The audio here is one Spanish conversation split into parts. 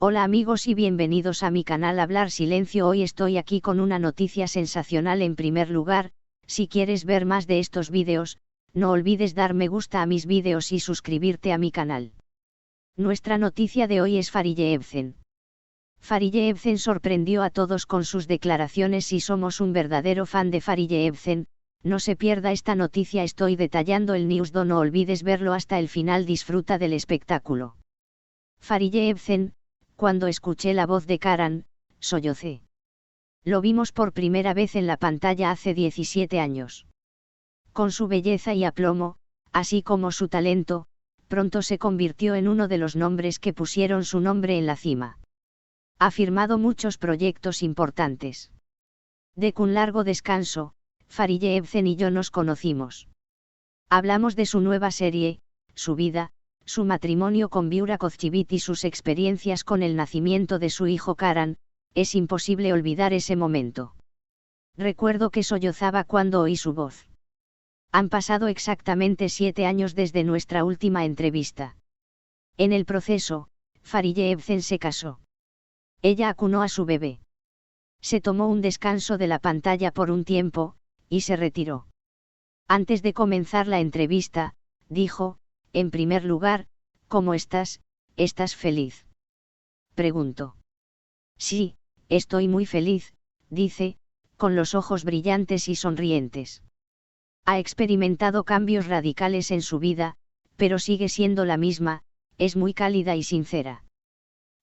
Hola amigos y bienvenidos a mi canal Hablar Silencio. Hoy estoy aquí con una noticia sensacional. En primer lugar, si quieres ver más de estos vídeos, no olvides dar me gusta a mis vídeos y suscribirte a mi canal. Nuestra noticia de hoy es Fariye Evcen. Fariye Evcen sorprendió a todos con sus declaraciones. Si somos un verdadero fan de Fariye Evcen, no se pierda esta noticia. Estoy detallando el news, no olvides verlo hasta el final. Disfruta del espectáculo. Fariye Evcen: cuando escuché la voz de Karan, sollocé. Lo vimos por primera vez en la pantalla hace 17 años. Con su belleza y aplomo, así como su talento, pronto se convirtió en uno de los nombres que pusieron su nombre en la cima. Ha firmado muchos proyectos importantes. De un largo descanso, Fariye Evcen y yo nos conocimos. Hablamos de su nueva serie, su vida, su matrimonio con Biura Kozchivit y sus experiencias con el nacimiento de su hijo Karan. Es imposible olvidar ese momento. Recuerdo que sollozaba cuando oí su voz. Han pasado exactamente 7 años desde nuestra última entrevista. En el proceso, Fariye Evcen se casó. Ella acunó a su bebé. Se tomó un descanso de la pantalla por un tiempo, y se retiró. Antes de comenzar la entrevista, dijo: en primer lugar, ¿cómo estás? ¿Estás feliz?, preguntó. Sí, estoy muy feliz, dice, con los ojos brillantes y sonrientes. Ha experimentado cambios radicales en su vida, pero sigue siendo la misma. Es muy cálida y sincera.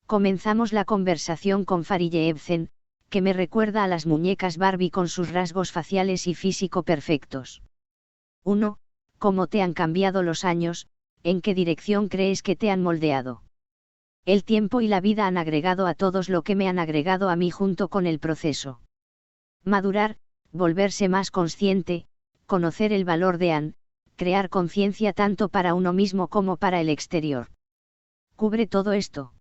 Comenzamos la conversación con Fariye Evcen, que me recuerda a las muñecas Barbie con sus rasgos faciales y físico perfectos. 1. ¿Cómo te han cambiado los años? ¿En qué dirección crees que te han moldeado? El tiempo y la vida han agregado a todos lo que me han agregado a mí junto con el proceso. Madurar, volverse más consciente, conocer el valor de An, crear conciencia tanto para uno mismo como para el exterior. ¿Cubre todo esto?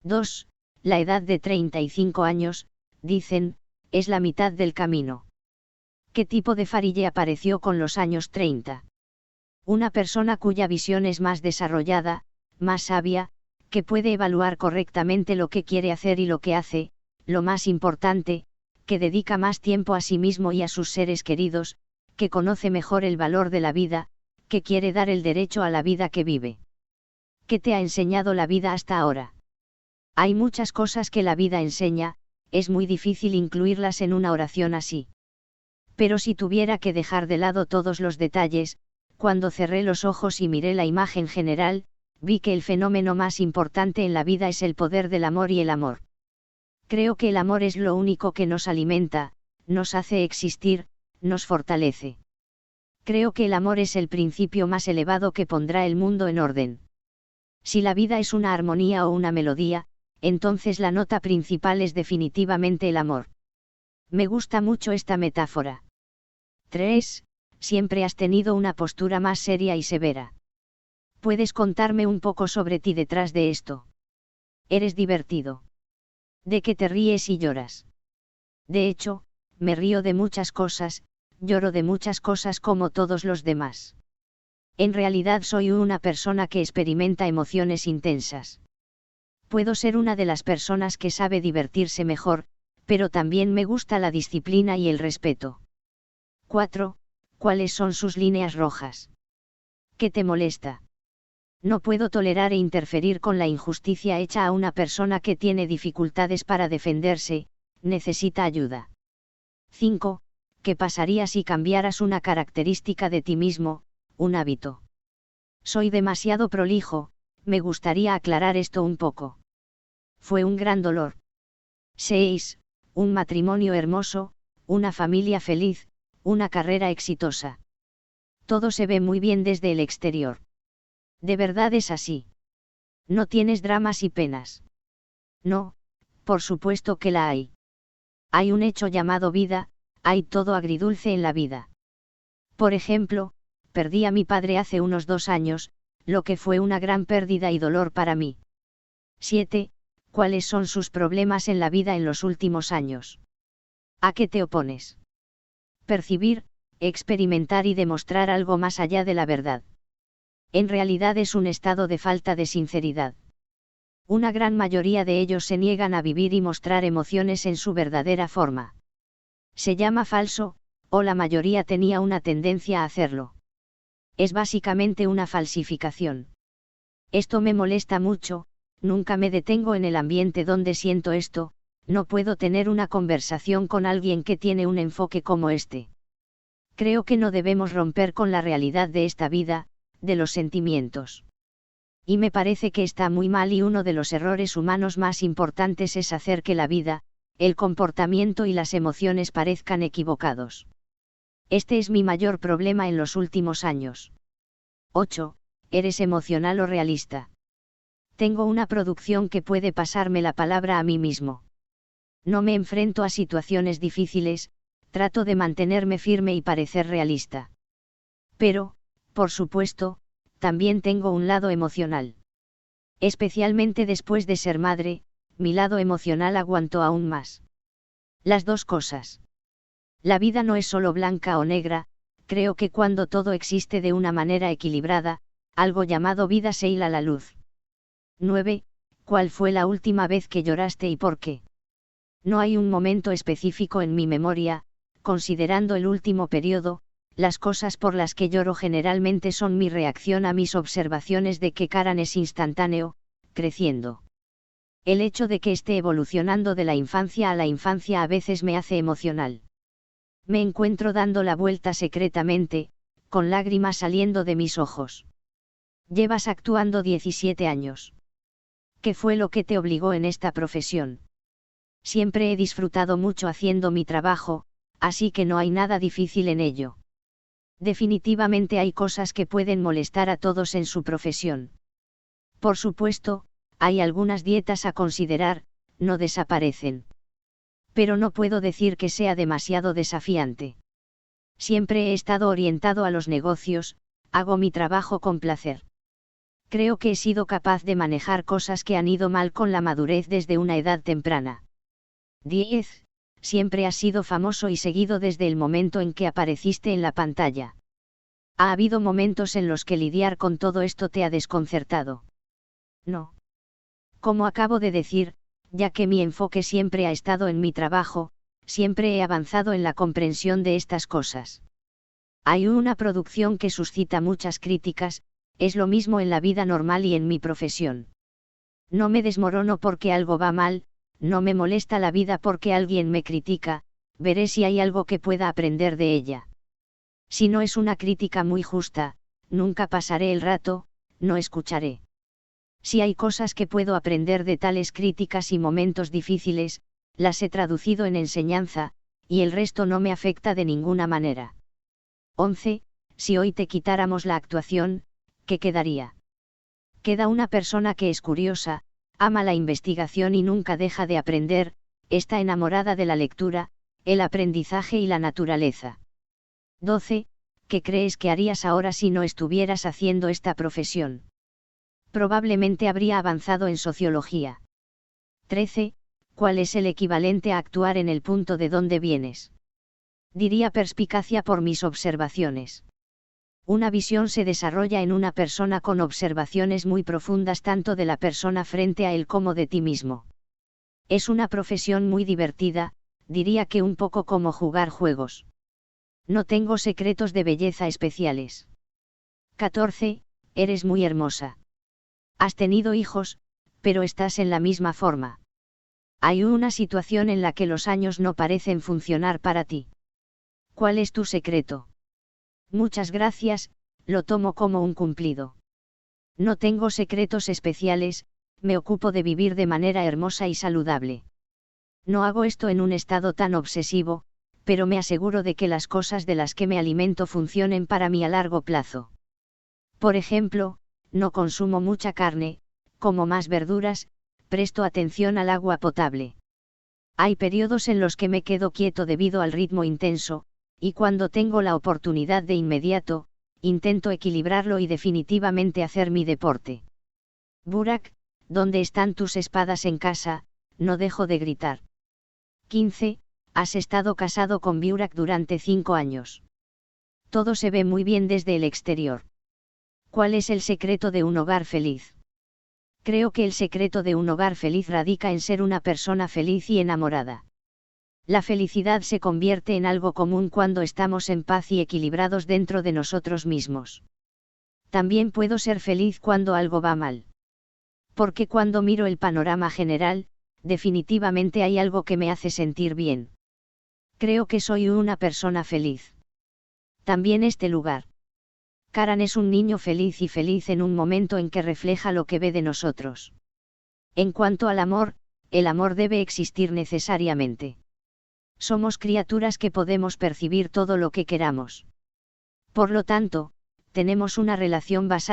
2. La edad de 35 años, dicen, es la mitad del camino. ¿Qué tipo de Fariye apareció con los años 30? Una persona cuya visión es más desarrollada, más sabia, que puede evaluar correctamente lo que quiere hacer y lo que hace, lo más importante, que dedica más tiempo a sí mismo y a sus seres queridos, que conoce mejor el valor de la vida, que quiere dar el derecho a la vida que vive. ¿Qué te ha enseñado la vida hasta ahora? Hay muchas cosas que la vida enseña, es muy difícil incluirlas en una oración así. Pero si tuviera que dejar de lado todos los detalles, cuando cerré los ojos y miré la imagen general, vi que el fenómeno más importante en la vida es el poder del amor y el amor. Creo que el amor es lo único que nos alimenta, nos hace existir, nos fortalece. Creo que el amor es el principio más elevado que pondrá el mundo en orden. Si la vida es una armonía o una melodía, entonces la nota principal es definitivamente el amor. Me gusta mucho esta metáfora. 3. Siempre has tenido una postura más seria y severa. ¿Puedes contarme un poco sobre ti detrás de esto? Eres divertido. ¿De qué te ríes y lloras? De hecho, me río de muchas cosas, lloro de muchas cosas como todos los demás. En realidad soy una persona que experimenta emociones intensas. Puedo ser una de las personas que sabe divertirse mejor, pero también me gusta la disciplina y el respeto. 4. ¿Cuáles son sus líneas rojas? ¿Qué te molesta? No puedo tolerar e interferir con la injusticia hecha a una persona que tiene dificultades para defenderse, necesita ayuda. 5. ¿Qué pasaría si cambiaras una característica de ti mismo, un hábito? Soy demasiado prolijo, me gustaría aclarar esto un poco. Fue un gran dolor. 6. Un matrimonio hermoso, una familia feliz, una carrera exitosa. Todo se ve muy bien desde el exterior. ¿De verdad es así? ¿No tienes dramas y penas? No, por supuesto que la hay. Hay un hecho llamado vida, hay todo agridulce en la vida. Por ejemplo, perdí a mi padre hace unos 2 años, lo que fue una gran pérdida y dolor para mí. 7. ¿Cuáles son sus problemas en la vida en los últimos años? ¿A qué te opones? Percibir, experimentar y demostrar algo más allá de la verdad. En realidad es un estado de falta de sinceridad. Una gran mayoría de ellos se niegan a vivir y mostrar emociones en su verdadera forma. Se llama falso, o la mayoría tenía una tendencia a hacerlo. Es básicamente una falsificación. Esto me molesta mucho, nunca me detengo en el ambiente donde siento esto, no puedo tener una conversación con alguien que tiene un enfoque como este. Creo que no debemos romper con la realidad de esta vida, de los sentimientos. Y me parece que está muy mal, y uno de los errores humanos más importantes es hacer que la vida, el comportamiento y las emociones parezcan equivocados. Este es mi mayor problema en los últimos años. 8. ¿Eres emocional o realista? Tengo una producción que puede pasarme la palabra a mí mismo. No me enfrento a situaciones difíciles, trato de mantenerme firme y parecer realista. Pero, por supuesto, también tengo un lado emocional. Especialmente después de ser madre, mi lado emocional aguantó aún más. Las dos cosas. La vida no es solo blanca o negra, creo que cuando todo existe de una manera equilibrada, algo llamado vida se hila a la luz. 9. ¿Cuál fue la última vez que lloraste y por qué? No hay un momento específico en mi memoria, considerando el último periodo, las cosas por las que lloro generalmente son mi reacción a mis observaciones de que Karan es instantáneo, creciendo. El hecho de que esté evolucionando de la infancia a la infancia a veces me hace emocional. Me encuentro dando la vuelta secretamente, con lágrimas saliendo de mis ojos. Llevas actuando 17 años. ¿Qué fue lo que te obligó en esta profesión? Siempre he disfrutado mucho haciendo mi trabajo, así que no hay nada difícil en ello. Definitivamente hay cosas que pueden molestar a todos en su profesión. Por supuesto, hay algunas dietas a considerar, no desaparecen. Pero no puedo decir que sea demasiado desafiante. Siempre he estado orientado a los negocios, hago mi trabajo con placer. Creo que he sido capaz de manejar cosas que han ido mal con la madurez desde una edad temprana. 10. Siempre has sido famoso y seguido desde el momento en que apareciste en la pantalla. ¿Ha habido momentos en los que lidiar con todo esto te ha desconcertado? No. Como acabo de decir, ya que mi enfoque siempre ha estado en mi trabajo, siempre he avanzado en la comprensión de estas cosas. Hay una producción que suscita muchas críticas, es lo mismo en la vida normal y en mi profesión. No me desmorono porque algo va mal, no me molesta la vida porque alguien me critica, veré si hay algo que pueda aprender de ella. Si no es una crítica muy justa, nunca pasaré el rato, no escucharé. Si hay cosas que puedo aprender de tales críticas y momentos difíciles, las he traducido en enseñanza, y el resto no me afecta de ninguna manera. 11. Si hoy te quitáramos la actuación, ¿qué quedaría? Queda una persona que es curiosa, ama la investigación y nunca deja de aprender, está enamorada de la lectura, el aprendizaje y la naturaleza. 12. ¿Qué crees que harías ahora si no estuvieras haciendo esta profesión? Probablemente habría avanzado en sociología. 13. ¿Cuál es el equivalente a actuar en el punto de donde vienes? Diría perspicacia por mis observaciones. Una visión se desarrolla en una persona con observaciones muy profundas tanto de la persona frente a él como de ti mismo. Es una profesión muy divertida, diría que un poco como jugar juegos. No tengo secretos de belleza especiales. 14. Eres muy hermosa. Has tenido hijos, pero estás en la misma forma. Hay una situación en la que los años no parecen funcionar para ti. ¿Cuál es tu secreto? Muchas gracias, lo tomo como un cumplido. No tengo secretos especiales, me ocupo de vivir de manera hermosa y saludable. No hago esto en un estado tan obsesivo, pero me aseguro de que las cosas de las que me alimento funcionen para mí a largo plazo. Por ejemplo, no consumo mucha carne, como más verduras, presto atención al agua potable. Hay periodos en los que me quedo quieto debido al ritmo intenso, y cuando tengo la oportunidad de inmediato, intento equilibrarlo y definitivamente hacer mi deporte. Burak, ¿dónde están tus espadas en casa? No dejo de gritar. 15. Has estado casado con Burak durante 5 años. Todo se ve muy bien desde el exterior. ¿Cuál es el secreto de un hogar feliz? Creo que el secreto de un hogar feliz radica en ser una persona feliz y enamorada. La felicidad se convierte en algo común cuando estamos en paz y equilibrados dentro de nosotros mismos. También puedo ser feliz cuando algo va mal. Porque cuando miro el panorama general, definitivamente hay algo que me hace sentir bien. Creo que soy una persona feliz. También este lugar. Karan es un niño feliz y feliz en un momento en que refleja lo que ve de nosotros. En cuanto al amor, el amor debe existir necesariamente. Somos criaturas que podemos percibir todo lo que queramos. Por lo tanto, tenemos una relación basada